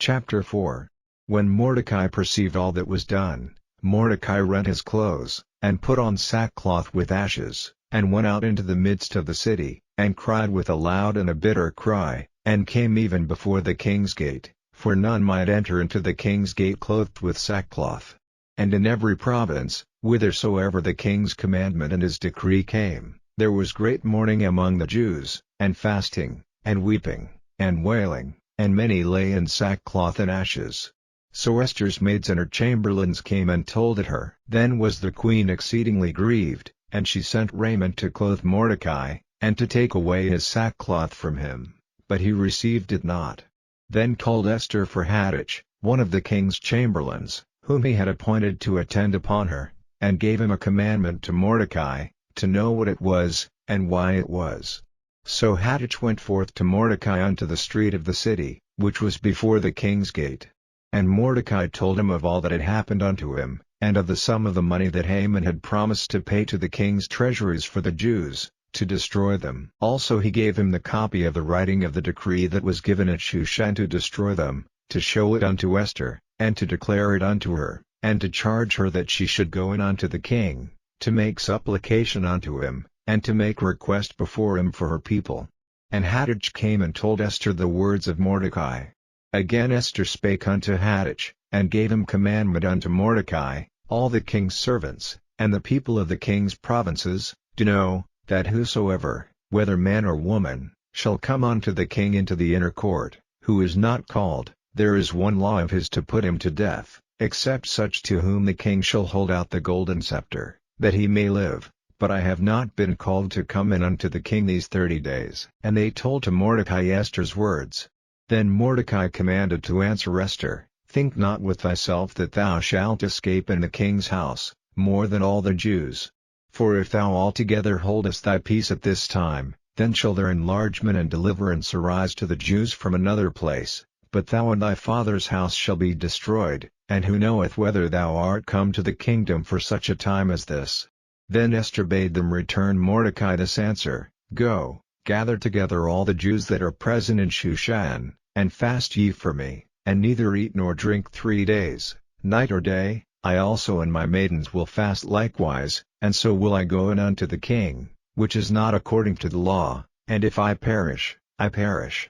Chapter 4. When Mordecai perceived all that was done, Mordecai rent his clothes, and put on sackcloth with ashes, and went out into the midst of the city, and cried with a loud and a bitter cry, and came even before the king's gate, for none might enter into the king's gate clothed with sackcloth. And in every province, whithersoever the king's commandment and his decree came, there was great mourning among the Jews, and fasting, and weeping, and wailing, and many lay in sackcloth and ashes. So Esther's maids and her chamberlains came and told it her. Then was the queen exceedingly grieved, and she sent raiment to clothe Mordecai, and to take away his sackcloth from him, but he received it not. Then called Esther for Haddach, one of the king's chamberlains, whom he had appointed to attend upon her, and gave him a commandment to Mordecai, to know what it was, and why it was. So Haddach went forth to Mordecai unto the street of the city, which was before the king's gate. And Mordecai told him of all that had happened unto him, and of the sum of the money that Haman had promised to pay to the king's treasuries for the Jews, to destroy them. Also he gave him the copy of the writing of the decree that was given at Shushan to destroy them, to show it unto Esther, and to declare it unto her, and to charge her that she should go in unto the king, to make supplication unto him, and to make request before him for her people. And Haddach came and told Esther the words of Mordecai. Again Esther spake unto Haddach, and gave him commandment unto Mordecai, all the king's servants, and the people of the king's provinces, to know, that whosoever, whether man or woman, shall come unto the king into the inner court, who is not called, there is one law of his to put him to death, except such to whom the king shall hold out the golden scepter, that he may live. But I have not been called to come in unto the king these 30 days. And they told to Mordecai Esther's words. Then Mordecai commanded to answer Esther, Think not with thyself that thou shalt escape in the king's house, more than all the Jews. For if thou altogether holdest thy peace at this time, then shall their enlargement and deliverance arise to the Jews from another place, but thou and thy father's house shall be destroyed, and who knoweth whether thou art come to the kingdom for such a time as this? Then Esther bade them return Mordecai this answer, Go, gather together all the Jews that are present in Shushan, and fast ye for me, and neither eat nor drink 3 days, night or day. I also and my maidens will fast likewise, and so will I go in unto the king, which is not according to the law, and if I perish, I perish.